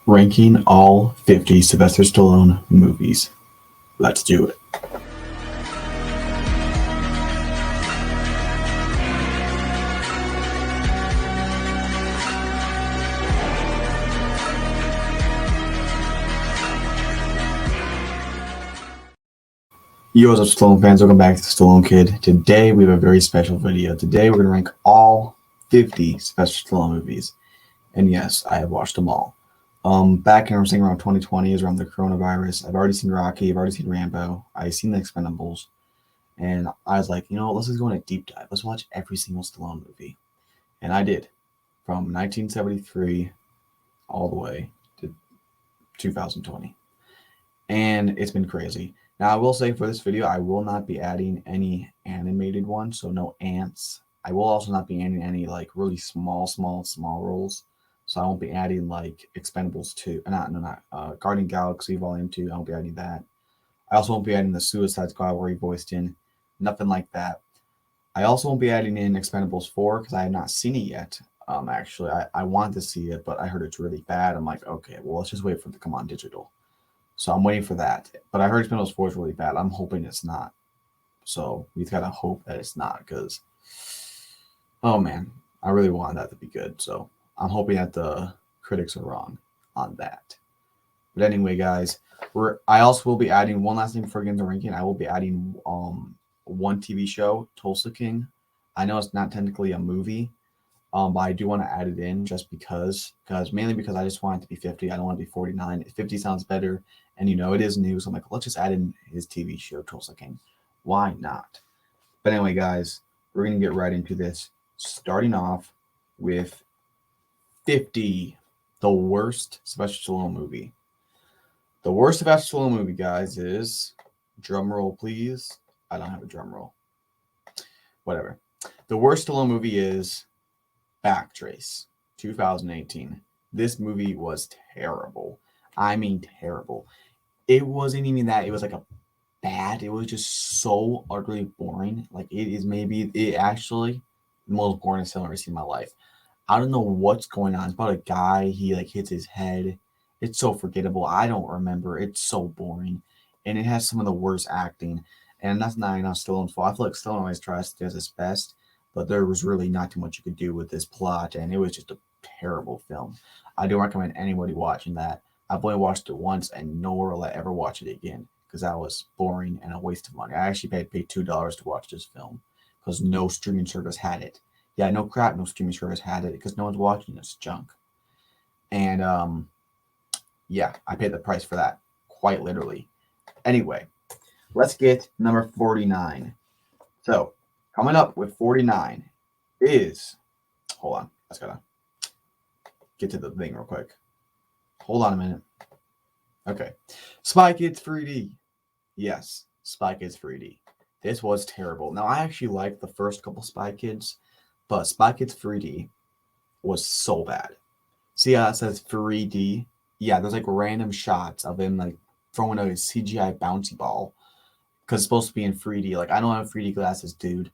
Ranking all 50 Sylvester Stallone movies. Let's do it. Yo, what's up, Stallone fans? Welcome back to the Stallone Kid. Today we have a very special video. Today we're going to rank all 50 Sylvester Stallone movies. And yes, I have watched them all. Back in, I was thinking around 2020 is around the coronavirus. I've already seen Rocky, I've already seen Rambo, I've seen the Expendables. And I was like, let's just go on a deep dive. Let's watch every single Stallone movie. And I did. From 1973 all the way to 2020. And it's been crazy. Now, I will say for this video, I will not be adding any animated ones, so no ants. I will also not be adding any like really small roles. So I won't be adding like Expendables 2, not Guardian Galaxy Volume 2. I won't be adding that. I also won't be adding the Suicide Squad where he voiced in. Nothing like that. I also won't be adding in Expendables 4 because I have not seen it yet. Actually, I wanted to see it, but I heard it's really bad. I'm like, okay, well, let's just wait for it to come on digital. So I'm waiting for that. But I heard Expendables 4 is really bad. I'm hoping it's not. So we've got to hope that it's not because, oh man, I really want that to be good. So I'm hoping that the critics are wrong on that. But anyway, guys, I also will be adding one last thing before getting to ranking. I will be adding one TV show, Tulsa King. I know it's not technically a movie, but I do want to add it in just because mainly because I just want it to be 50. I don't want to be 49. 50 sounds better. And it is new. So I'm like, let's just add in his TV show, Tulsa King. Why not? But anyway, guys, we're going to get right into this. Starting off with 50, the worst Sylvester Stallone movie. The worst Sylvester Stallone movie, guys, is, drum roll, please. I don't have a drum roll. Whatever. The worst Stallone movie is Backtrace, 2018. This movie was terrible. I mean, terrible. It wasn't even that. It was like a bad. It was just so utterly boring. Like it actually the most boring film I've ever seen in my life. I don't know what's going on. It's about a guy. He like hits his head. It's so forgettable. I don't remember. It's so boring, and it has some of the worst acting. And that's not Stallone's fault. I feel like Stallone always tries to do his best, but there was really not too much you could do with this plot, and it was just a terrible film. I don't recommend anybody watching that. I've only watched it once, and nor will I ever watch it again because that was boring and a waste of money. I actually paid $2 to watch this film because no streaming service had it. Yeah, no crap, no streaming service had it because no one's watching this junk. And yeah, I paid the price for that, quite literally. Anyway, let's get number 49. So, coming up with 49 is, hold on, I just gotta get to the thing real quick. Hold on a minute. Okay. Spy Kids 3D. Yes, Spy Kids 3D. This was terrible. Now, I actually liked the first couple Spy Kids, but Spy Kids 3D was so bad. See how it says 3D? Yeah, there's like random shots of him like throwing a CGI bouncy ball because it's supposed to be in 3D. Like, I don't have 3D glasses, dude.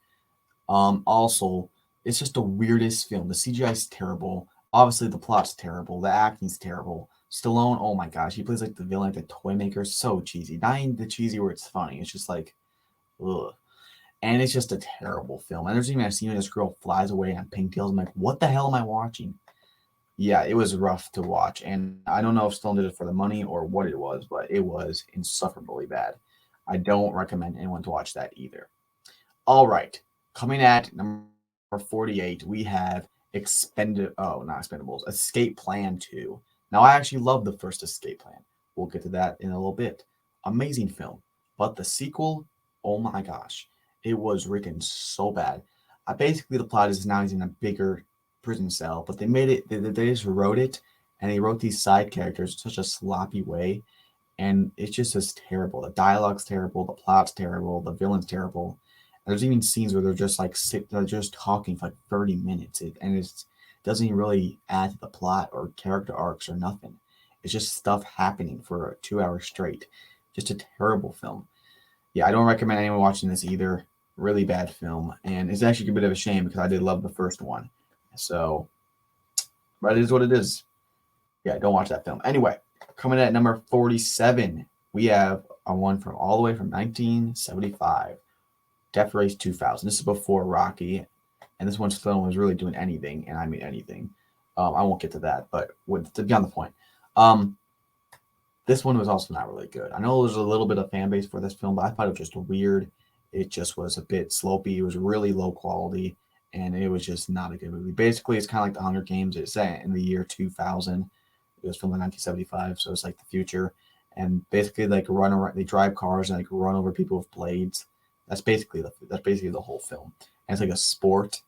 Also, it's just the weirdest film. The CGI is terrible. Obviously, the plot's terrible. The acting's terrible. Stallone, oh my gosh, he plays like the villain, like the toy maker. So cheesy. Not even the cheesy where it's funny. It's just like, ugh. And it's just a terrible film. And there's even a scene where this girl flies away on pigtails. I'm like, what the hell am I watching? Yeah, it was rough to watch. And I don't know if Stallone did it for the money or what it was, but it was insufferably bad. I don't recommend anyone to watch that either. All right. Coming at number 48, we have not Expendables, Escape Plan 2. Now, I actually love the first Escape Plan. We'll get to that in a little bit. Amazing film. But the sequel, oh my gosh, it was written so bad. Basically, the plot is now he's in a bigger prison cell, but they made it, they just wrote it, and they wrote these side characters in such a sloppy way, and it's just terrible. The dialogue's terrible, the plot's terrible, the villain's terrible. There's even scenes where they're just like they're just talking for like 30 minutes, and it doesn't even really add to the plot or character arcs or nothing. It's just stuff happening for 2 hours straight. Just a terrible film. Yeah, I don't recommend anyone watching this either. Really bad film, and it's actually a bit of a shame because I did love the first one. So, but it is what it is. Yeah, don't watch that film. Anyway, coming in at number 47, we have a one from all the way from 1975, Death Race 2000. This is before Rocky, and this one Stallone was really doing anything, and I mean anything. I won't get to that, but to be on the point, um, this one was also not really good. I know there's a little bit of fan base for this film, but I thought it was just weird. It just was a bit slopey. It was really low quality, and it was just not a good movie. Basically, it's kind of like The Hunger Games. It's set in the year 2000. It was filmed in 1975, so it's like the future. And basically, like run around, they drive cars and like run over people with blades. That's basically the whole film. And it's like a sport.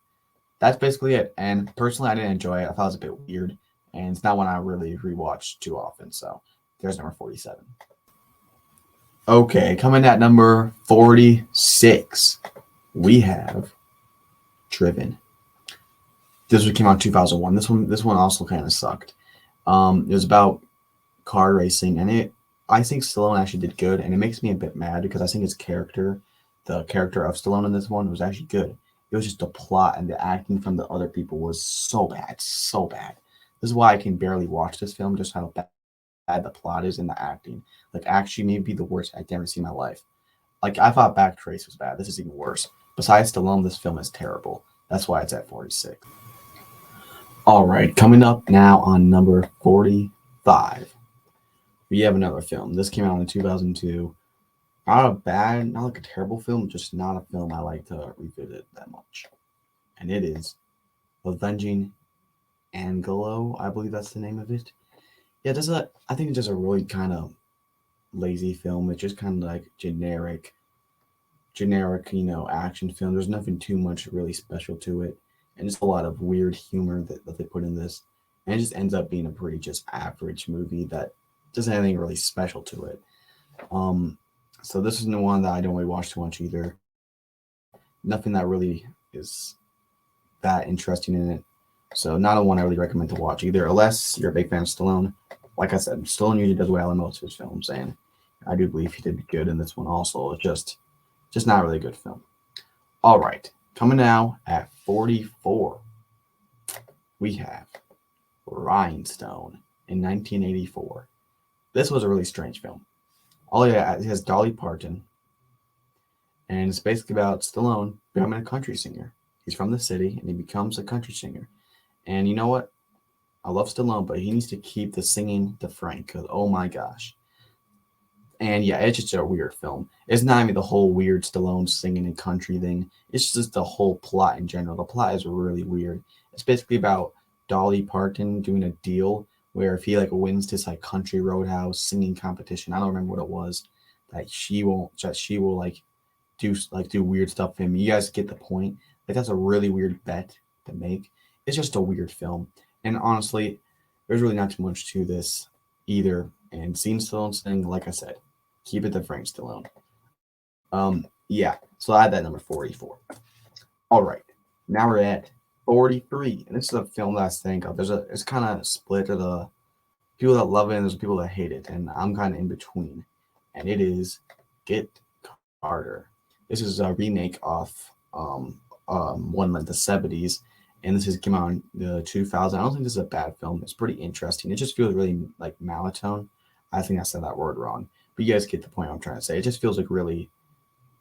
That's basically it. And personally, I didn't enjoy it. I thought it was a bit weird, and it's not one I really rewatch too often. So there's number 47. Okay, coming at number 46, we have Driven. This one came out in 2001. This one also kind of sucked. It was about car racing, and I think Stallone actually did good, and it makes me a bit mad because I think the character of Stallone in this one was actually good. It was just the plot and the acting from the other people was so bad, so bad. This is why I can barely watch this film, just how bad the plot is and the acting. Like, actually, maybe the worst acting I've ever seen in my life. Like, I thought Backtrace was bad. This is even worse. Besides Stallone, this film is terrible. That's why it's at 46. All right, coming up now on number 45, we have another film. This came out in 2002. Not a bad, not like a terrible film, just not a film I like to revisit that much. And it is Avenging Angelo, I believe that's the name of it. Yeah, I think it's just a really kind of lazy film. It's just kind of like generic, action film. There's nothing too much really special to it, and just a lot of weird humor that they put in this, and it just ends up being a pretty just average movie that doesn't have anything really special to it. Um, so this is the one that I don't really watch too much either. Nothing that really is that interesting in it. So not a one I really recommend to watch either, unless you're a big fan of Stallone. Like I said, Stallone usually does well in most of his films, and I do believe he did good in this one also. It's just not really a good film. All right, coming now at 44, we have Rhinestone in 1984. This was a really strange film. It has Dolly Parton, and it's basically about Stallone becoming a country singer. He's from the city, and he becomes a country singer. And you know what? I love Stallone, but he needs to keep the singing to Frank, because oh my gosh. And yeah, it's just a weird film. It's not even the whole weird Stallone singing and country thing. It's just the whole plot in general. The plot is really weird. It's basically about Dolly Parton doing a deal where if he like wins this like country roadhouse singing competition, I don't remember what it was, that she will do weird stuff for him. You guys get the point. Like that's a really weird bet to make. It's just a weird film. And honestly, there's really not too much to this either. And seeing Stallone sing, like I said, keep it to Frank Stallone. Yeah. So I had that number 44. All right. Now we're at 43. And this is a film that I think of. It's kind of split to the people that love it and there's people that hate it. And I'm kind of in between. And it is Get Carter. This is a remake of one like the 70s. And this came out in the 2000. I don't think this is a bad film. It's pretty interesting. It just feels really like monotone. I think I said that word wrong. But you guys get the point I'm trying to say. It just feels like really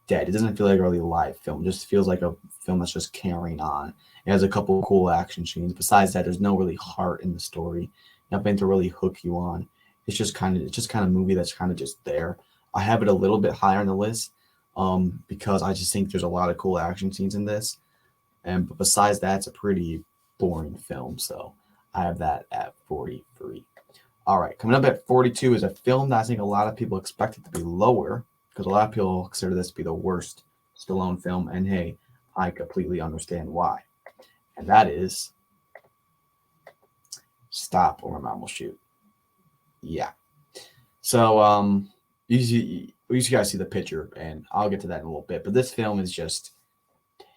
dead. It doesn't feel like a really live film. It just feels like a film that's just carrying on. It has a couple of cool action scenes. Besides that, there's no really heart in the story. Nothing to really hook you on. It's just kind of movie that's kind of just there. I have it a little bit higher on the list because I just think there's a lot of cool action scenes in this. But besides that, it's a pretty boring film. So I have that at 43. All right, coming up at 42 is a film that I think a lot of people expect it to be lower because a lot of people consider this to be the worst Stallone film. And hey, I completely understand why. And that is Stop or My Mom Will Shoot. Yeah. So you guys see the picture, and I'll get to that in a little bit. But this film is just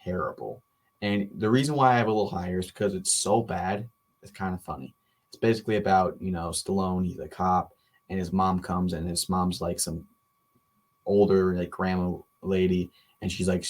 terrible. And the reason why I have a little higher is because it's so bad, it's kind of funny. It's basically about, Stallone, he's a cop, and his mom comes, and his mom's like some older, like grandma lady, and she's like,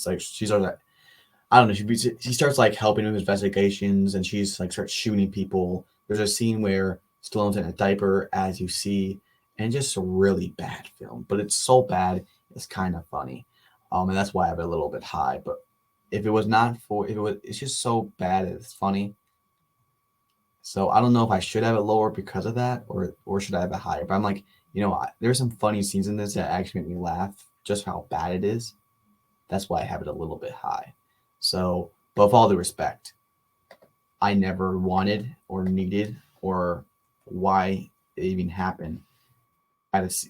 I don't know, she starts like helping him with investigations, and she's like starts shooting people. There's a scene where Stallone's in a diaper, as you see, and just a really bad film. But it's so bad, it's kind of funny, and that's why I have it a little bit high. But if it was not for, if it was, it's just so bad, it's funny. So I don't know if I should have it lower because of that, or should I have it higher. But I'm like, there's some funny scenes in this that actually make me laugh, just how bad it is. That's why I have it a little bit high. So, but with all due respect, I never wanted or needed or why it even happened.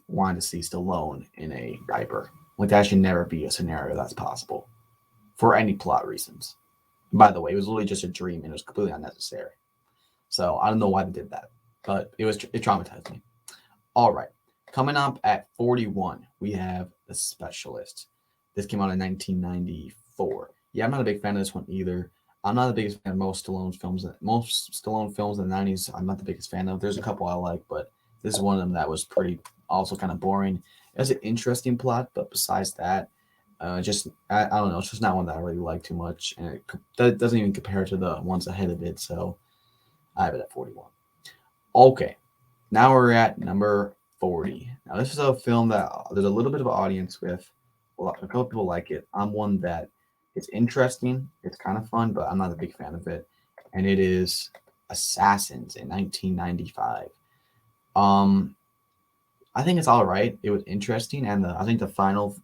Wanted to see Stallone in a diaper. Like that should never be a scenario that's possible for any plot reasons. And by the way, it was literally just a dream and it was completely unnecessary. So I don't know why they did that, but it traumatized me. All right, coming up at 41, we have The Specialist. This came out in 1994. Yeah, I'm not a big fan of this one either. I'm not the biggest fan of most Stallone films. Most Stallone films in the 90s, I'm not the biggest fan of. There's a couple I like, but this is one of them that was pretty also kind of boring. It has an interesting plot, but besides that, I don't know. It's just not one that I really like too much, and that doesn't even compare to the ones ahead of it. So I have it at 41. Okay, now we're at number 40. Now this is a film that there's a little bit of an audience with. A couple people like it. I'm one that it's interesting. It's kind of fun, but I'm not a big fan of it. And it is Assassins in 1995. Um, I think it's all right. It was interesting, and I think the final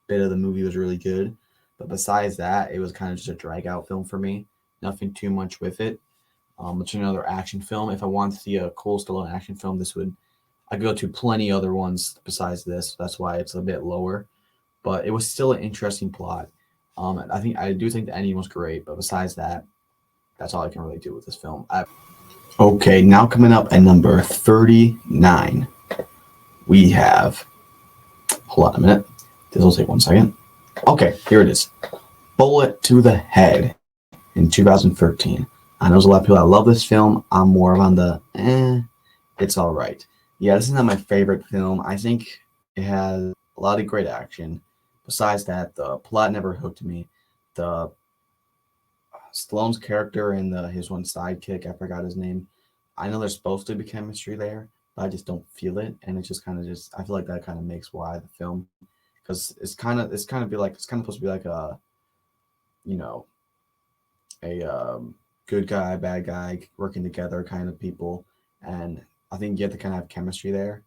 bit of the movie was really good. But besides that, it was kind of just a drag out film for me. Nothing too much with it. It's another action film. If I want to see a cool Stallone action film, I could go to plenty other ones besides this. That's why it's a bit lower. But it was still an interesting plot. I do think the ending was great, but besides that, that's all I can really do with this film. Okay, now coming up at number 39, we have. Hold on a minute. This will take 1 second. Okay, here it is. Bullet to the Head in 2013. I know there's a lot of people that love this film. I'm more on it's all right. Yeah, this is not my favorite film. I think it has a lot of great action. Besides that, the plot never hooked me. The Stallone's character and his one sidekick, I forgot his name. I know there's supposed to be chemistry there, but I just don't feel it, and it's just kind of just I feel like that kind of makes why the film, because it's kind of supposed to be like you know a good guy, bad guy working together kind of people, and I think you have to kind of have chemistry there,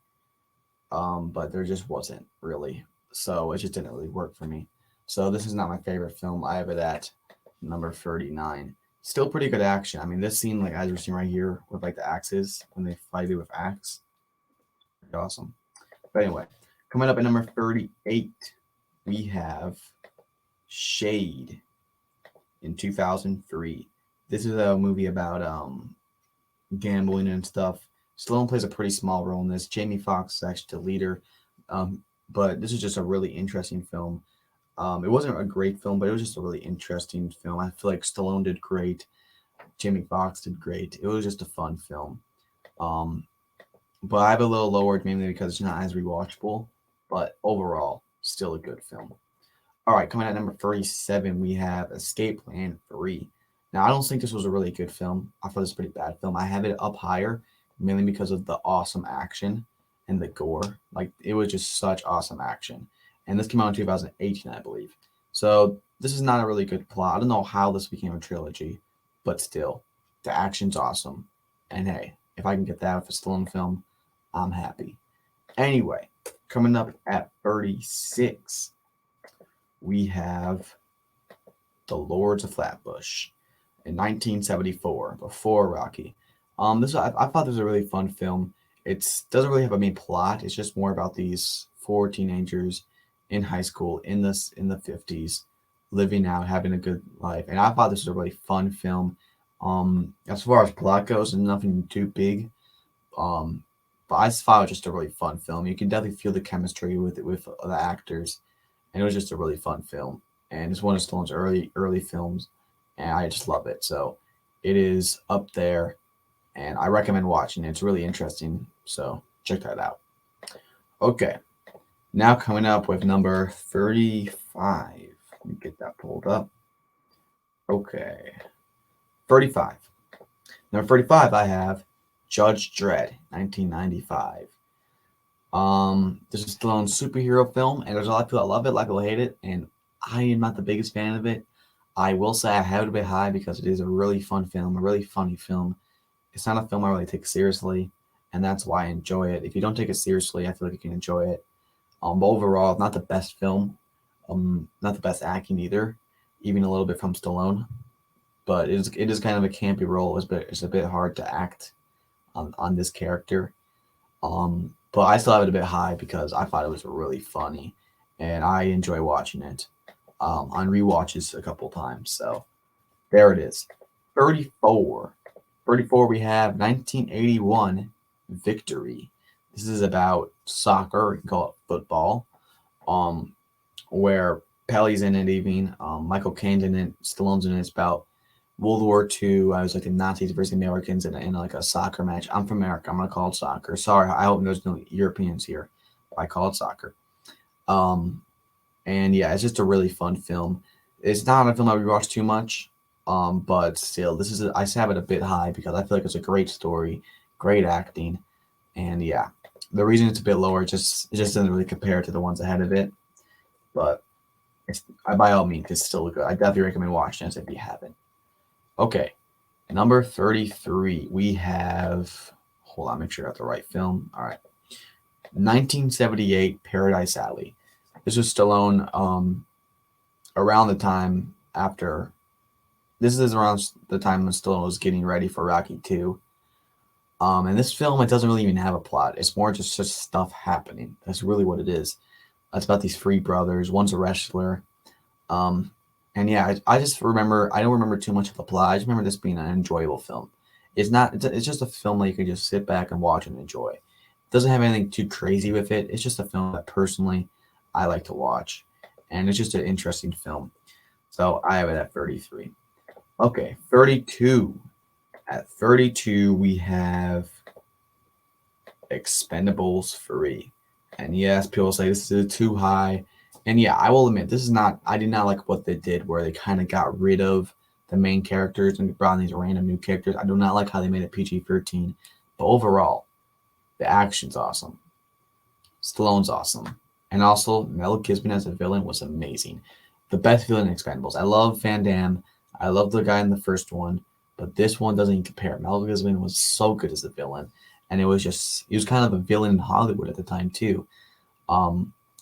but there just wasn't really, so it just didn't really work for me. So this is not my favorite film. I have it at number 39. Still pretty good action. I mean, this scene, like as we're seeing right here, with like the axes when they fight it with axe, pretty awesome. But anyway, coming up at number 38, we have Shade in 2003. This is a movie about gambling and stuff. Stallone plays a pretty small role in this. Jamie Foxx is actually the leader, but this is just a really interesting film. It wasn't a great film, but it was just a really interesting film. I feel like Stallone did great. Jamie Foxx did great. It was just a fun film. Um, but I have a little lowered mainly because it's not as rewatchable. But overall, still a good film. All right, coming at number 37, we have Escape Plan 3. Now, I don't think this was a really good film. I thought it was a pretty bad film. I have it up higher mainly because of the awesome action and the gore. Like, it was just such awesome action. And this came out in 2018, I believe. So, this is not a really good plot. I don't know how this became a trilogy, but still, the action's awesome. And hey, if I can get that with a Stallone film, I'm happy. Anyway, coming up at 36, we have The Lords of Flatbush in 1974, before Rocky. I thought this was a really fun film. It doesn't really have a main plot. It's just more about these four teenagers in high school in the 50s, living out, having a good life. And I thought this was a really fun film. As far as plot goes, and nothing too big. But I just thought it was just a really fun film. You can definitely feel the chemistry with the actors, and it was just a really fun film. And it's one of Stallone's early films, and I just love it. So it is up there, and I recommend watching it. It's really interesting. So check that out. Okay, now coming up with number 35. Let me get that pulled up. Okay, 35. Number 35, I have Judge Dredd, 1995. This is Stallone's superhero film, and there's a lot of people that love it, a lot of people hate it, and I am not the biggest fan of it. I will say I have it a bit high because it is a really fun film, a really funny film. It's not a film I really take seriously, and that's why I enjoy it. If you don't take it seriously, I feel like you can enjoy it. But overall, not the best film, not the best acting either, even a little bit from Stallone. But it is kind of a campy role. It's a bit hard to act on this character. But I still have it a bit high because I thought it was really funny, and I enjoy watching it on rewatches a couple times. So there it is. 34. 34, we have 1981 Victory. This is about soccer, you can call it football, um, where Pelly's in it even, Michael Caine's in it, Stallone's in it. It's about World War II. I was like the Nazis versus the Americans in like a soccer match. I'm from America. I'm gonna call it soccer. Sorry, I hope there's no Europeans here. I call it soccer. Um, and yeah, it's just a really fun film. It's not a film I rewatch too much, but still, I have it a bit high because I feel like it's a great story, great acting, and yeah, the reason it's a bit lower it just doesn't really compare to the ones ahead of it. But by all means, it's still good. I definitely recommend watching it if you haven't. Okay, number 33, we have. Hold on, make sure I got the right film. All right, 1978 Paradise Alley. This was Stallone around the time after. This is around the time when Stallone was getting ready for Rocky 2. And this film, it doesn't really even have a plot. It's more just stuff happening. That's really what it is. It's about these three brothers. One's a wrestler. Um, and yeah, I just remember, I don't remember too much of the plot. I just remember this being an enjoyable film. It's just a film that you can just sit back and watch and enjoy. It doesn't have anything too crazy with it. It's just a film that personally I like to watch. And it's just an interesting film. So I have it at 33. Okay, 32. At 32, we have Expendables 3. And yes, people say this is too high. And yeah, I will admit, I did not like what they did where they kind of got rid of the main characters and brought in these random new characters. I do not like how they made it PG-13. But overall, the action's awesome. Stallone's awesome. And also, Mel Gibson as a villain was amazing. The best villain in Expendables. I love Van Damme. I love the guy in the first one. But this one doesn't even compare. Mel Gibson was so good as a villain. And he was kind of a villain in Hollywood at the time, too.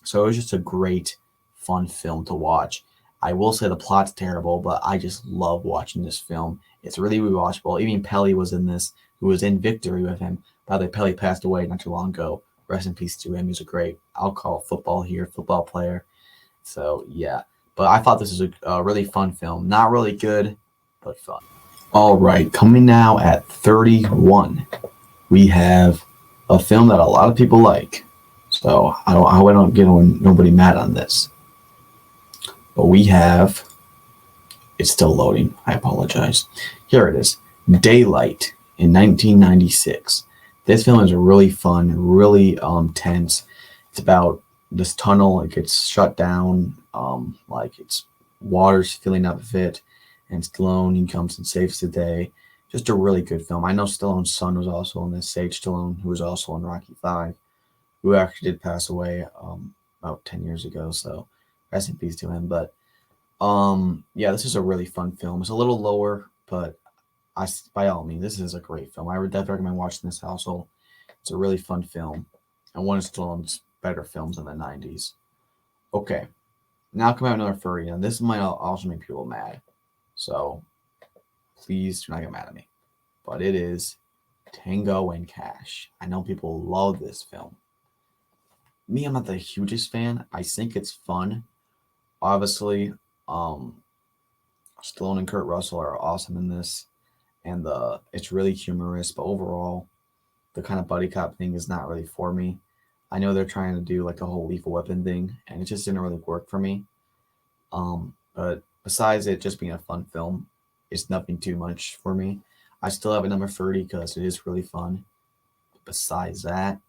So it was just a great, fun film to watch. I will say the plot's terrible, but I just love watching this film. It's really rewatchable. Even Pelly was in this, who was in Victory with him. By the way, Pelly passed away not too long ago. Rest in peace to him. He was a great, I'll call it football player. So, yeah. But I thought this was a really fun film. Not really good, but fun. All right, coming now at 31, we have a film that a lot of people like. So I don't get nobody mad on this. But we have, it's still loading. I apologize. Here it is, Daylight in 1996. This film is really fun, really tense. It's about this tunnel. It gets shut down. Like it's water's filling up with it, and Stallone, he comes and saves the day. Just a really good film. I know Stallone's son was also in this, Sage Stallone, who was also in Rocky 5, who actually did pass away about 10 years ago. So rest in peace to him. But yeah, this is a really fun film. It's a little lower, but by all means, this is a great film. I would definitely recommend watching this also. It's a really fun film, and one of Stallone's better films in the 90s. Okay, now come out number 30, and this might also make people mad. So please do not get mad at me. But it is Tango and Cash. I know people love this film. Me, I'm not the hugest fan. I think it's fun. Obviously, Stallone and Kurt Russell are awesome in this, and it's really humorous. But overall, the kind of buddy cop thing is not really for me. I know they're trying to do like a whole Lethal Weapon thing, and it just didn't really work for me. But besides it just being a fun film, it's nothing too much for me. I still have a number 30 because it is really fun. Besides that,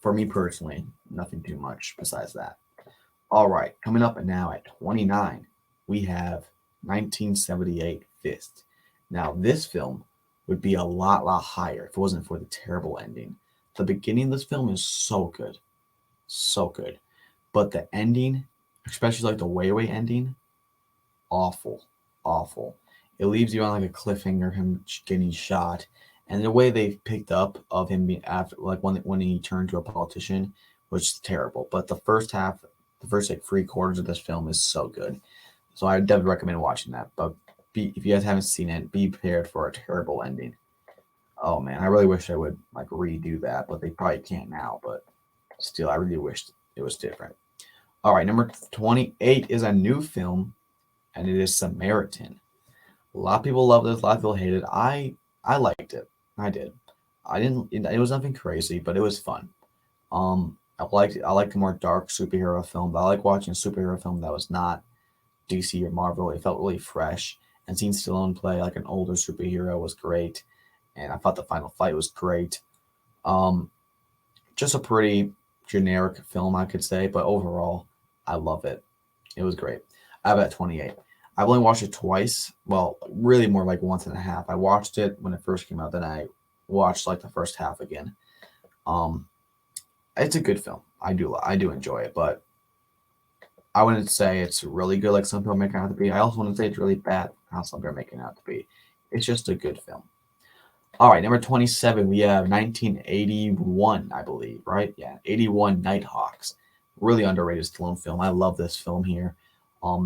for me personally, nothing too much besides that. All right, coming up now at 29, we have 1978 Fist. Now, this film would be a lot higher if it wasn't for the terrible ending. The beginning of this film is so good, so good, but the ending, especially like the way ending, awful, awful. It leaves you on like a cliffhanger, him getting shot, and the way they picked up of him being after, like when he turned to a politician, was terrible. But the first half, the first like 3 quarters of this film is so good, so I definitely recommend watching that. But if you guys haven't seen it, be prepared for a terrible ending. Oh man, I really wish I would like redo that, but they probably can't now. But still, I really wished it was different. All right, number 28 is a new film, and it is Samaritan. A lot of people love this. A lot of people hate it. I liked it. I did. I didn't. It was nothing crazy, but it was fun. I liked a more dark superhero film. But I like watching a superhero film that was not DC or Marvel. It felt really fresh. And seeing Stallone play like an older superhero was great. And I thought the final fight was great. Um, just a pretty generic film, I could say, but overall, I love it. It was great. I have it at 28. I've only watched it twice. Well, really more like once and a half. I watched it when it first came out, then I watched like the first half again. Um, it's a good film. I do enjoy it, but I wouldn't say it's really good like some people make it out to be. I also wouldn't say it's really bad how some people are making it out to be. It's just a good film. All right, number 27, we have 1981, I believe, right? Yeah, 81 Nighthawks. Really underrated Stallone film. I love this film here.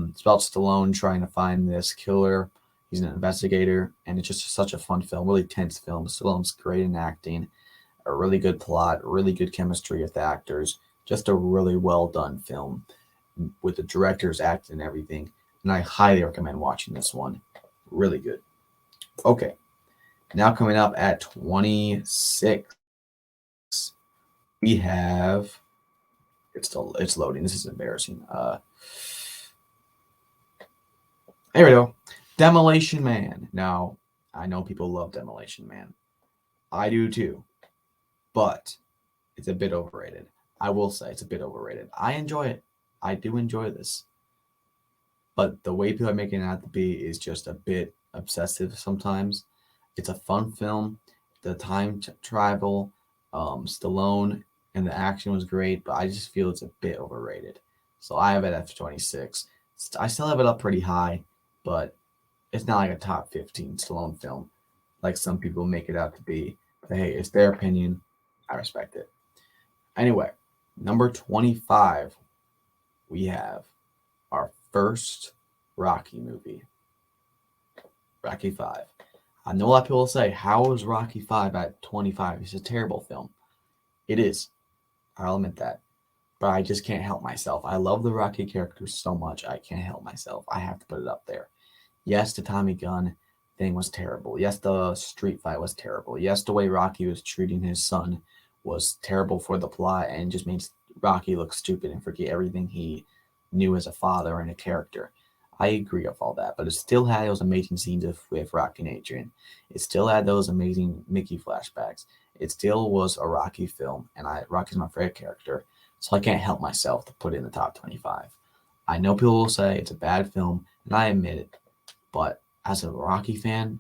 It's about Stallone trying to find this killer. He's an investigator, and it's just such a fun film, really tense film. Stallone's great in acting, a really good plot, really good chemistry with the actors. Just a really well done film with the director's acting and everything. And I highly recommend watching this one. Really good. Okay, now coming up at 26, we have it's loading. This is embarrassing. There we go. Demolition Man. Now, I know people love Demolition Man. I do too, but it's a bit overrated. I will say it's a bit overrated. I enjoy it. I do enjoy this, but the way people are making it out to be is just a bit obsessive sometimes. It's a fun film. The travel, Stallone, and the action was great, but I just feel it's a bit overrated. So I have it at 26. I still have it up pretty high, but it's not like a top 15 Stallone film like some people make it out to be. But hey, it's their opinion. I respect it. Anyway, number 25, we have our first Rocky movie, Rocky 5. I know a lot of people say, how is Rocky 5 at 25? It's a terrible film. It is. I'll admit that. But I just can't help myself. I love the Rocky characters so much. I can't help myself. I have to put it up there. Yes, the Tommy Gunn thing was terrible. Yes, the street fight was terrible. Yes, the way Rocky was treating his son was terrible for the plot and just made Rocky look stupid and forget everything he knew as a father and a character. I agree with all that, but it still had those amazing scenes with Rocky and Adrian. It still had those amazing Mickey flashbacks. It still was a Rocky film, and Rocky's my favorite character, so I can't help myself to put it in the top 25. I know people will say it's a bad film, and I admit it, but as a Rocky fan,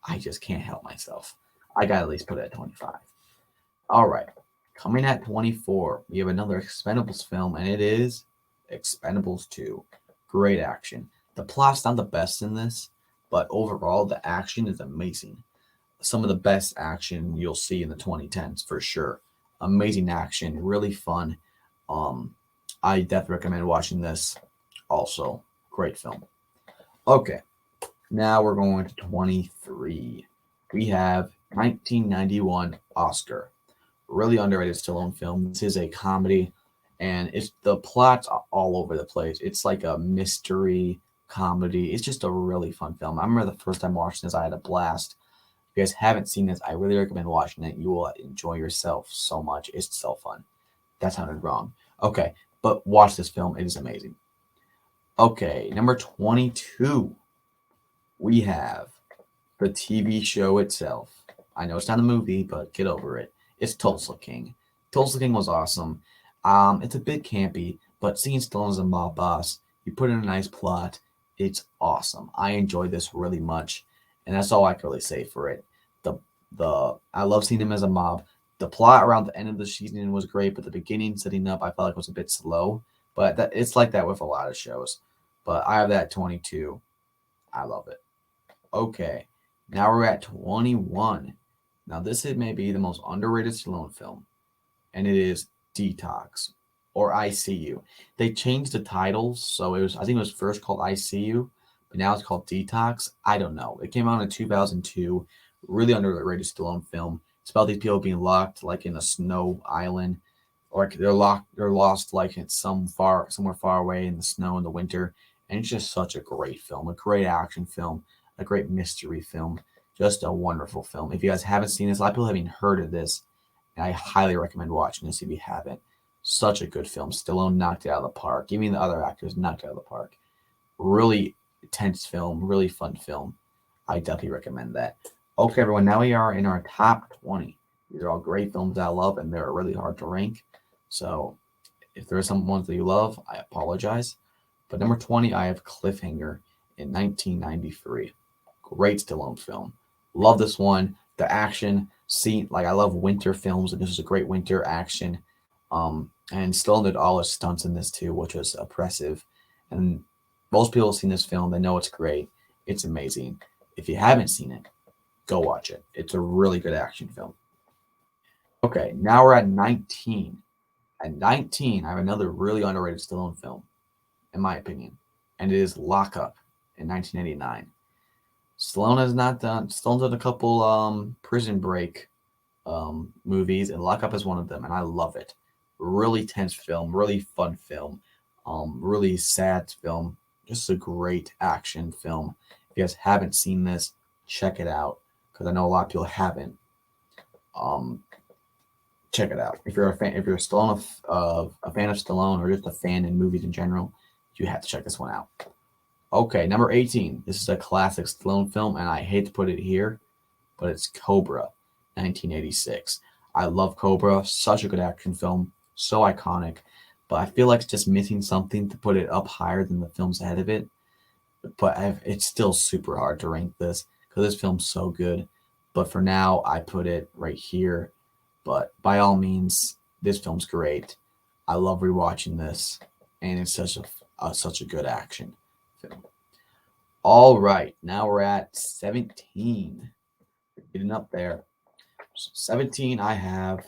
I just can't help myself. I gotta at least put it at 25. All right, coming at 24, we have another Expendables film, and it is Expendables 2. Great action. The plot's not the best in this, but overall, the action is amazing. Some of the best action you'll see in the 2010s for sure. Amazing action, really fun. Um, I definitely recommend watching this. Also, great film. Okay, now we're going to 23. We have 1991 Oscar. Really underrated Stallone film. This is a comedy, and it's the plot's all over the place. It's like a mystery comedy. It's just a really fun film. I remember the first time watching this, I had a blast. If you guys haven't seen this, I really recommend watching it. You will enjoy yourself so much. It's so fun. That sounded wrong. Okay, but watch this film. It is amazing. Okay, number 22, we have the TV show itself. I know it's not a movie, but get over it. It's Tulsa King. Tulsa King was awesome. It's a bit campy, but seeing Stallone as a mob boss, you put in a nice plot. It's awesome. I enjoyed this really much, and that's all I can really say for it. I love seeing him as a mob. The plot around the end of the season was great, but the beginning setting up I felt like was a bit slow. But it's like that with a lot of shows. But I have that 22. I love it. Okay, now we're at 21. Now this is maybe the most underrated Stallone film, and it is Detox or ICU. They changed the titles, so I think it was first called ICU, but now it's called Detox. I don't know. It came out in 2002. Really underrated Stallone film. It's about these people being locked like in a snow island, or they're lost like in somewhere far away in the snow in the winter. And it's just such a great film, a great action film, a great mystery film, just a wonderful film. If you guys haven't seen this, a lot of people haven't heard of this, and I highly recommend watching this if you haven't. Such a good film. Stallone knocked it out of the park. Even the other actors knocked it out of the park. Really intense film, really fun film. I definitely recommend that. Okay, everyone, now we are in our top 20. These are all great films that I love, and they're really hard to rank. So if there are some ones that you love, I apologize. But number 20, I have Cliffhanger in 1993. Great Stallone film. Love this one. The action scene, like I love winter films, and this is a great winter action. And Stallone did all his stunts in this too, which was impressive. And most people have seen this film, they know it's great. It's amazing. If you haven't seen it, go watch it. It's a really good action film. Okay, now we're at 19. At 19, I have another really underrated Stallone film, in my opinion, and it is Lock Up in 1989. Stallone's done a couple prison break movies, and Lock Up is one of them, and I love it. Really tense film, really fun film, really sad film. Just a great action film. If you guys haven't seen this, check it out because I know a lot of people haven't. Um, Check it out. If you're a fan, if you're still a fan of Stallone or just a fan in movies in general, you have to check this one out. Okay, number 18. This is a classic Stallone film, and I hate to put it here, but it's Cobra, 1986. I love Cobra. Such a good action film. So iconic. But I feel like it's just missing something to put it up higher than the films ahead of it. But it's still super hard to rank this because this film's so good. But for now, I put it right here. But by all means, this film's great. I love rewatching this, and it's such a good action film. All right, now we're at 17. Getting up there. 17, I have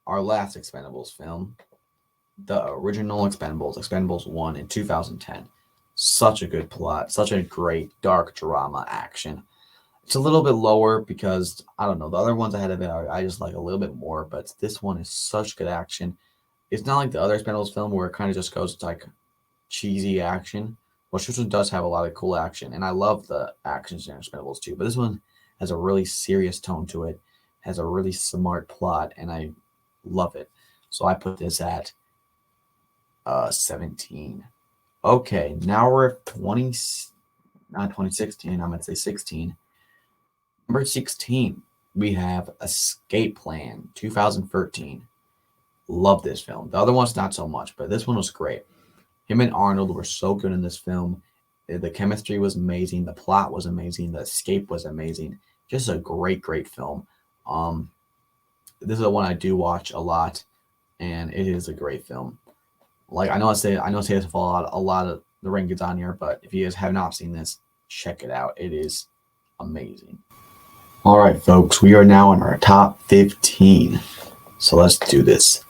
our last Expendables film, the original Expendables 1 in 2010. Such a good plot, such a great dark drama action. It's a little bit lower because I don't know, the other ones ahead of it I just like a little bit more, but this one is such good action. It's not like the other Expendables film where it kind of just goes to like cheesy action. Well, this one does have a lot of cool action, and I love the actions in Expendables too. But this one has a really serious tone to it, has a really smart plot, and I love it. So I put this at 17. Okay, now we're at 20, not 2016. I'm gonna say 16. Number 16, we have Escape Plan, 2013. Love this film. The other one's not so much, but this one was great. Him and Arnold were so good in this film. The chemistry was amazing. The plot was amazing. The escape was amazing. Just a great, great film. Um, this is the one I do watch a lot, and it is a great film. Like I know I say this for a lot of the rankings on here, but if you guys have not seen this, check it out. It is amazing. All right, folks, we are now in our top 15. So let's do this.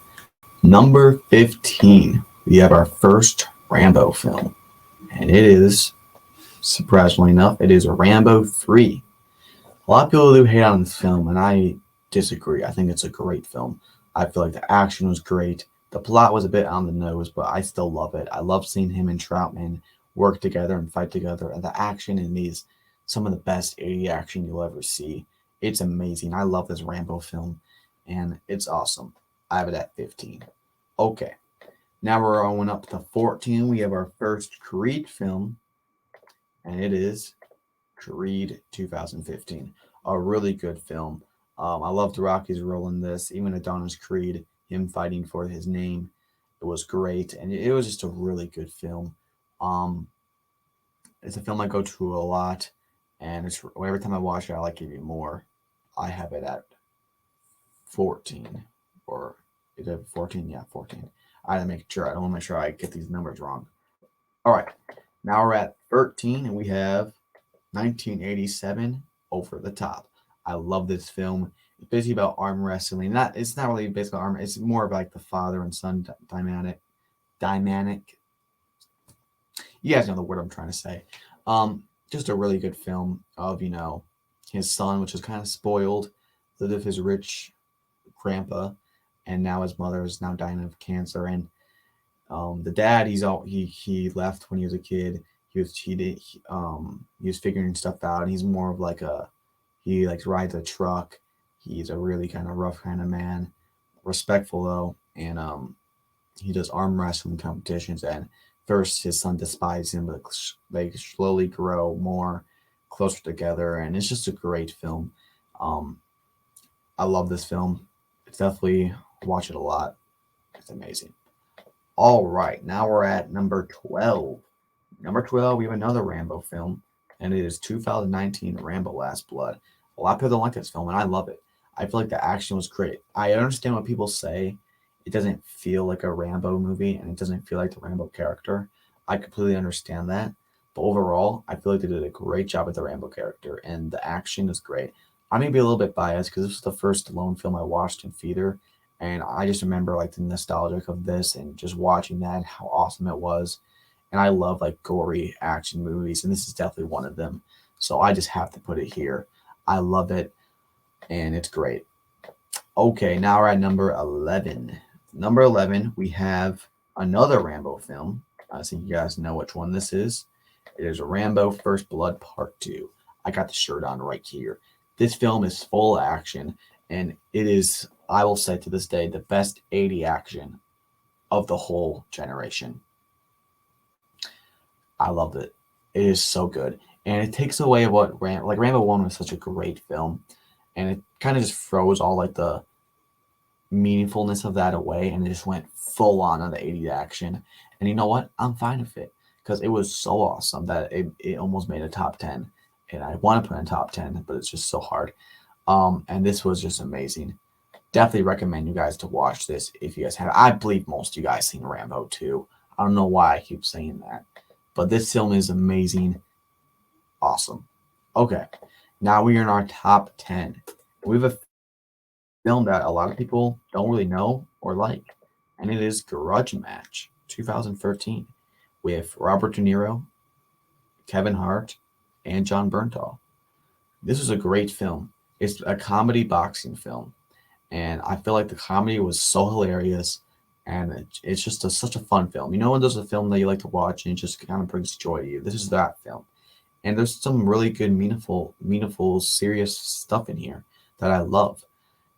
Number 15, we have our first Rambo film, and it is, surprisingly enough, it is Rambo 3. A lot of people do hate on this film, and I disagree. I think it's a great film. I feel like the action was great. The plot was a bit on the nose, but I still love it. I love seeing him and Troutman work together and fight together, and the action in these, some of the best 80 action you'll ever see. It's amazing. I love this Rambo film, and it's awesome. I have it at 15. Okay, now we're going up to 14. We have our first Creed film, and it is Creed 2015. A really good film. I loved Rocky's role in this, even Adonis Creed, him fighting for his name. It was great, and it was just a really good film. Um, it's a film I go to a lot, and it's every time I watch it, I like it even more. I have it at 14, or is it 14? Yeah, 14. I had to make sure. I don't want to make sure I get these numbers wrong. All right, now we're at 13, and we have 1987, Over the Top. I love this film. It's basically about arm wrestling. It's not really basically arm. It's more of like the father and son dynamic. Dynamic. You guys know the word I'm trying to say. Just a really good film of his son, which is kind of spoiled, lived with his rich grandpa, and now his mother is now dying of cancer. And the dad, he left when he was a kid. He was figuring stuff out, and he's more of like he like rides a truck. He's a really kind of rough kind of man, respectful though, and he does arm wrestling competitions. And first, his son despises him, but they slowly grow more closer together, and it's just a great film. Um, I love this film. It's definitely watch it a lot. It's amazing. All right, now we're at number 12. Number 12, we have another Rambo film, and it is 2019 Rambo Last Blood. A lot of people don't like this film, and I love it. I feel like the action was great. I understand what people say. It doesn't feel like a Rambo movie, and it doesn't feel like the Rambo character. I completely understand that. But overall, I feel like they did a great job with the Rambo character, and the action is great. I may be a little bit biased because this was the first Stallone film I watched in theater, and I just remember like the nostalgic of this and just watching that, how awesome it was. And I love like gory action movies, and this is definitely one of them. So I just have to put it here. I love it, and it's great. Okay, now we're at number 11. Number 11, we have another Rambo film. I think you guys know which one this is. It is Rambo First Blood Part 2. I got the shirt on right here. This film is full action, and it is, I will say to this day, the best 80 action of the whole generation. I loved it. It is so good. And it takes away what Rambo 1 was such a great film. And it kind of just throws all like the meaningfulness of that away, and it just went full on the 80s action. And you know what? I'm fine with it because it was so awesome that it almost made a top 10. And I want to put in top 10, but it's just so hard. And this was just amazing. Definitely recommend you guys to watch this if you guys have. I believe most of you guys seen Rambo 2. I don't know why I keep saying that, but this film is amazing. Awesome. Okay, now we are in our top 10. We have a film that a lot of people don't really know or like, and it is Grudge Match 2013 with Robert De Niro, Kevin Hart, and John Bernthal. This is a great film. It's a comedy boxing film, and I feel like the comedy was so hilarious, and it's just such a fun film. You know when there's a film that you like to watch and it just kind of brings joy to you? This is that film. And there's some really good, meaningful, serious stuff in here that I love.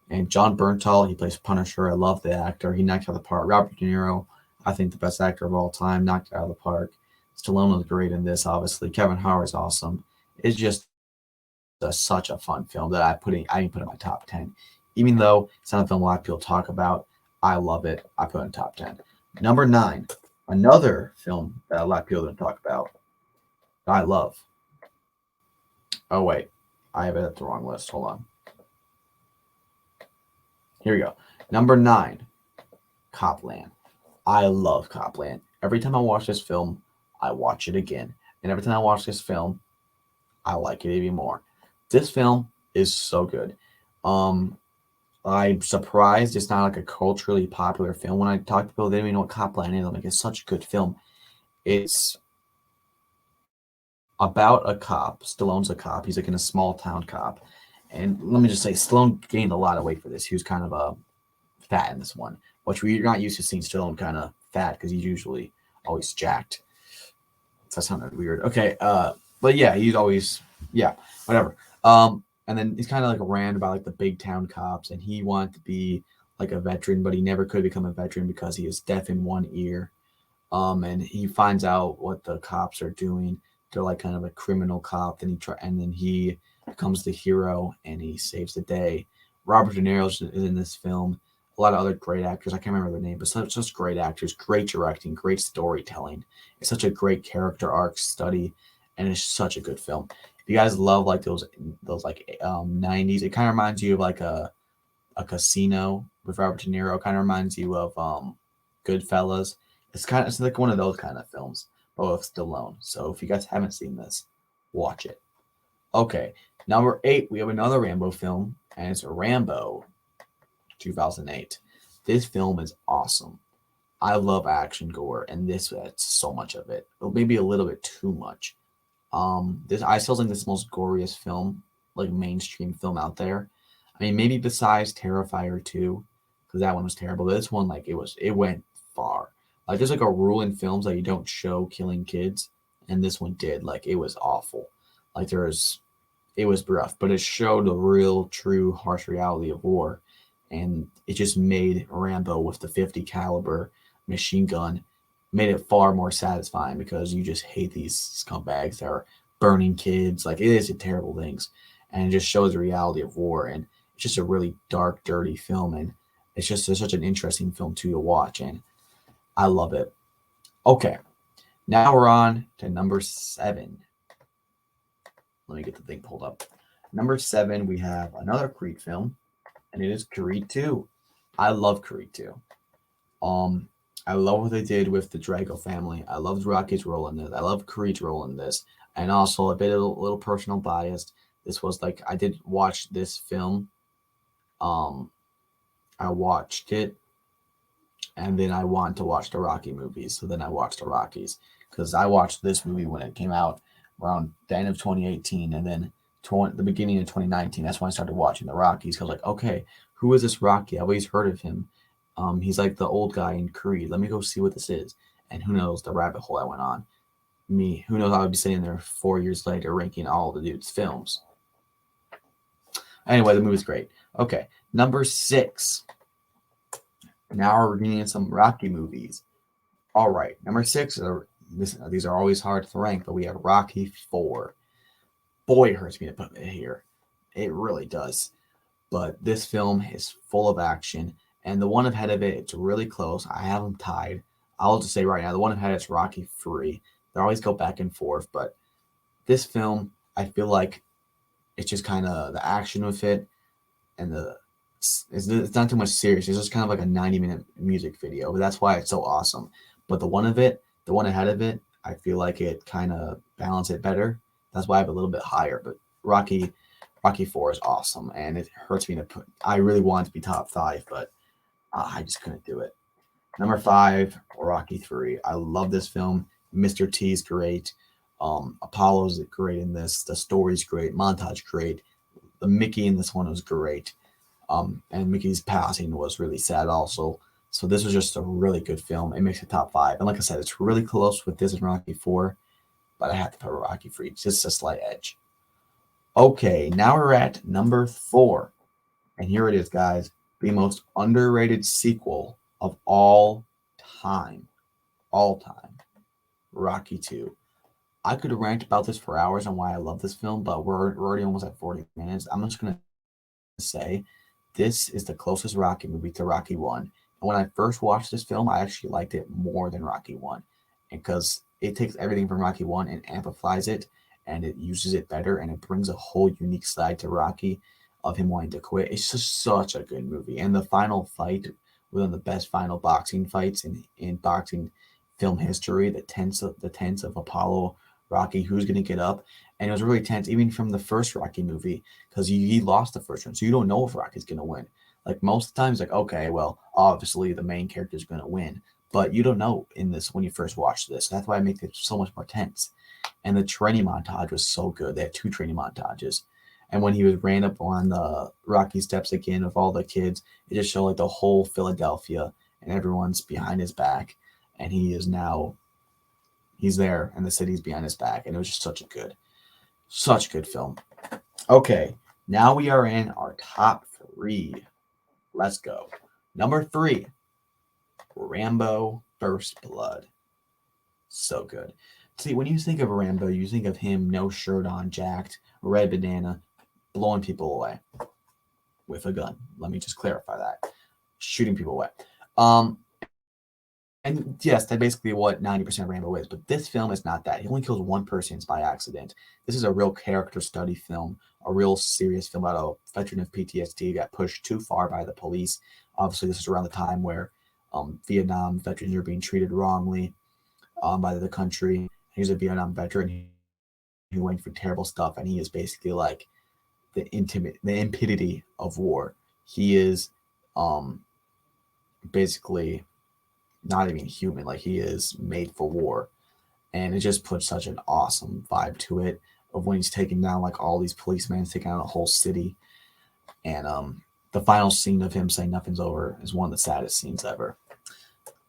And John Bernthal, he plays Punisher. I love the actor. He knocked out the park. Robert De Niro, I think the best actor of all time, knocked it out of the park. Stallone was great in this, obviously. Kevin Hart is awesome. It's just such a fun film that I didn't put it in my top 10. Even though it's not a film a lot of people talk about, I love it. I put it in top 10. Number 9, another film that a lot of people don't talk about, that I love. Oh, wait. I have it at the wrong list. Hold on. Here we go. Number 9, Copland. I love Copland. Every time I watch this film, I watch it again. And every time I watch this film, I like it even more. This film is so good. Um, I'm surprised it's not like a culturally popular film. When I talk to people, they don't even know what Copland is. I'm like, it's such a good film. It's about a cop. Stallone's a cop. He's like in a small town cop. And let me just say, Stallone gained a lot of weight for this. He was kind of fat in this one, which we're not used to seeing Stallone kind of fat because he's usually always jacked. That sounded weird. Okay, but yeah, he's always whatever. And then he's kind of like ran by like the big town cops, and he wanted to be like a veteran, but he never could become a veteran because he is deaf in one ear. And he finds out what the cops are doing. They're like kind of a criminal cop. And then he becomes the hero, and he saves the day. Robert De Niro is in this film. A lot of other great actors. I can't remember their name, but such great actors, great directing, great storytelling. It's such a great character arc study, and it's such a good film. If you guys love like those like 90s, it kind of reminds you of like a Casino with Robert De Niro. Kind of reminds you of Goodfellas. It's like one of those kind of films, but with Stallone. So if you guys haven't seen this, watch it. Okay, number 8, we have another Rambo film, and it's Rambo 2008. This film is awesome. I love action gore, and this it's so much of it. Or maybe a little bit too much. This I still think this is the most goriest film, like mainstream film out there. I mean, maybe besides Terrifier 2, because that one was terrible. But this one, like it went far. Like there's like a rule in films that you don't show killing kids, and this one did. Like it was awful. Like it was rough, but it showed the real, true, harsh reality of war, and it just made Rambo with the 50 caliber machine gun made it far more satisfying because you just hate these scumbags that are burning kids. Like it is terrible things, and it just shows the reality of war. And it's just a really dark, dirty film, and it's such an interesting film too to watch, and I love it. Okay, now we're on to number 7. Let me get the thing pulled up. Number 7, we have another Creed film, and it is Creed 2. I love Creed 2. Um, I love what they did with the Drago family. I loved Rocky's role in this. I love Creed's role in this, and also a bit of a little personal bias. This was like I did watch this film. Um, I watched it, and then I wanted to watch the Rocky movies. So then I watched the Rockies because I watched this movie when it came out around the end of 2018, and then the beginning of 2019. That's when I started watching the Rockies. Cause like, okay, who is this Rocky? I've always heard of him. He's like the old guy in Creed. Let me go see what this is. And who knows the rabbit hole I went on. Who knows, I would be sitting there 4 years later ranking all the dude's films. Anyway, the movie's great. Okay, number 6. Now we're getting some Rocky movies. All right, number 6. These are always hard to rank, but we have Rocky 4. Boy, it hurts me to put it here. It really does. But this film is full of action, and the one ahead of it, it's really close. I have them tied. I'll just say right now, the one ahead is Rocky 3. They always go back and forth, but this film, I feel like it's just kind of the action with it, and it's not too much serious. It's just kind of like a 90-minute music video, but that's why it's so awesome. But the one ahead of it, I feel like it kind of balanced it better. That's why I have a little bit higher. But Rocky 4 is awesome, and it hurts me to put. I really want it to be top 5, but I just couldn't do it. Number 5, Rocky 3. I love this film. Mr. T is great. Apollo's great in this. The story's great. Montage great. The Mickey in this one was great. And Mickey's passing was really sad also. So this was just a really good film. It makes it top 5. And like I said, it's really close with this and Rocky 4, but I had to put Rocky 3, just a slight edge. Okay, now we're at number 4. And here it is, guys. The most underrated sequel of all time. All time. Rocky 2. I could rant about this for hours on why I love this film, but we're already almost at 40 minutes. I'm just going to say this is the closest Rocky movie to Rocky 1. And when I first watched this film, I actually liked it more than Rocky 1 because it takes everything from Rocky 1 and amplifies it, and it uses it better, and it brings a whole unique side to Rocky of him wanting to quit. It's just such a good movie. And the final fight, one of the best final boxing fights in boxing film history, the tense of Apollo, Rocky, who's going to get up. And it was really tense, even from the first Rocky movie, because he lost the first one. So you don't know if Rocky's going to win. Like most of the times, like, okay, well, obviously the main character is going to win. But you don't know in this when you first watch this. That's why it makes it so much more tense. And the training montage was so good. They had 2 training montages. And when he was ran up on the Rocky steps again with all the kids, it just showed like the whole Philadelphia and everyone's behind his back. And he's there and the city's behind his back. And it was just such a good film. Okay, now we are in our top 3. Let's go. Number 3, Rambo First Blood. So good. See, when you think of Rambo, you think of him no shirt on, jacked, red banana, blowing people away with a gun. Let me just clarify that. Shooting people away. And yes, that's basically what 90% of Rambo is. But this film is not that. He only kills one person by accident. This is a real character study film, a real serious film about a veteran of PTSD who got pushed too far by the police. Obviously, this is around the time where Vietnam veterans are being treated wrongly by the country. He's a Vietnam veteran who went through terrible stuff, and he is basically like the impidity of war. He is basically not even human. Like, he is made for war, and it just puts such an awesome vibe to it of when he's taking down like all these policemen, he's taking out a whole city, and the final scene of him saying nothing's over is one of the saddest scenes ever.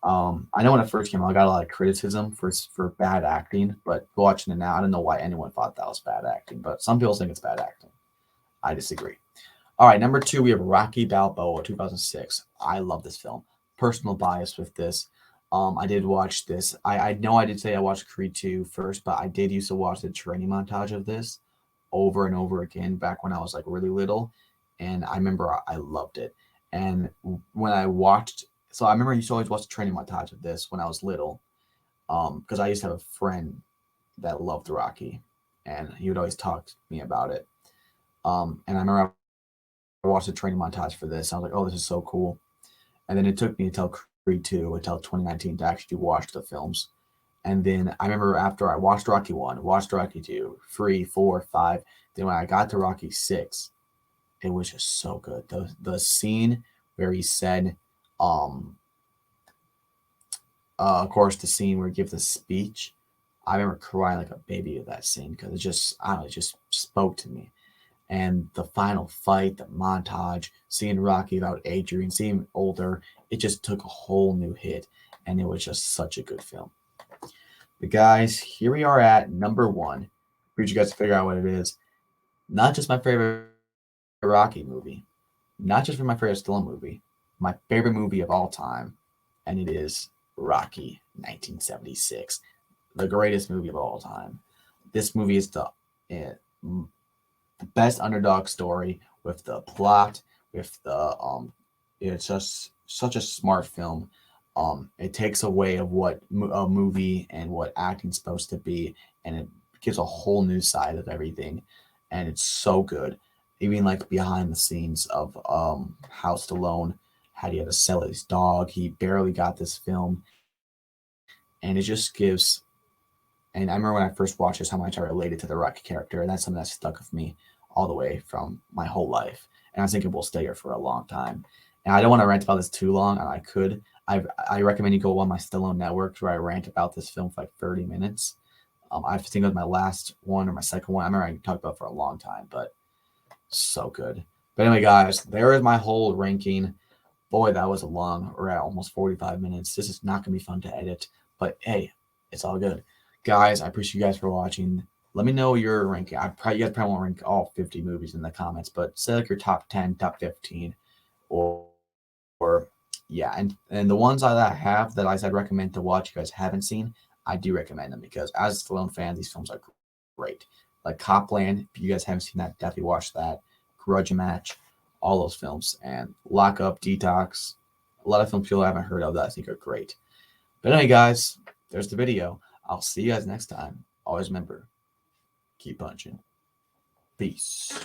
I know when it first came out, I got a lot of criticism for bad acting, but watching it now, I don't know why anyone thought that was bad acting, but some people think it's bad acting. I disagree. All right, number 2, we have Rocky Balboa, 2006. I love this film. Personal bias with this. I did watch this. I know I did say I watched Creed 2 first, but I did used to watch the training montage of this over and over again back when I was like really little, and I remember I loved it. And when I watched, so I remember I used to always watch the training montage of this when I was little, because I used to have a friend that loved Rocky, and he would always talk to me about it. And I remember I watched the training montage for this. I was like, oh, this is so cool. And then it took me until Creed 2, until 2019 to actually watch the films. And then I remember after I watched Rocky 1, watched Rocky 2, 3, 4, 5, then when I got to Rocky 6, it was just so good. The scene where he said, of course, the scene where he gives the speech, I remember crying like a baby at that scene because it just, I don't know, it just spoke to me. And the final fight, the montage, seeing Rocky without Adrian, seeing him older, it just took a whole new hit, and it was just such a good film. But guys, here we are at number 1. For you guys to figure out what it is. Not just my favorite Rocky movie, not just for my favorite Stallone movie, my favorite movie of all time, and it is Rocky 1976, the greatest movie of all time. This movie is the best underdog story with the plot, with the it's just such a smart film. It takes away of what a movie and what acting's supposed to be, and it gives a whole new side of everything, and it's so good. Even like behind the scenes of how Stallone had he had to sell his dog, he barely got this film, and it just gives. And I remember when I first watched this, how much I related to the Rocky character, and that's something that stuck with me all the way from my whole life. And I think it will stay here for a long time. And I don't want to rant about this too long, and I could. I recommend you go on my Stallone Network where I rant about this film for like 30 minutes. I think it was my last one or my second one. I remember I talked about it for a long time, but so good. But anyway, guys, there is my whole ranking. Boy, that was a long, or almost 45 minutes. This is not going to be fun to edit, but hey, it's all good. Guys, I appreciate you guys for watching. Let me know your ranking. You guys probably won't rank all 50 movies in the comments, but say like your top 10, top 15, or yeah, and the ones that I have that I said recommend to watch, you guys haven't seen, I do recommend them because as a Stallone fan, these films are great. Like Copland, if you guys haven't seen that, definitely watch that. Grudge Match, all those films, and Lock Up, Detox, a lot of films people haven't heard of that I think are great. But anyway, guys, there's the video. I'll see you guys next time. Always remember, keep punching. Peace.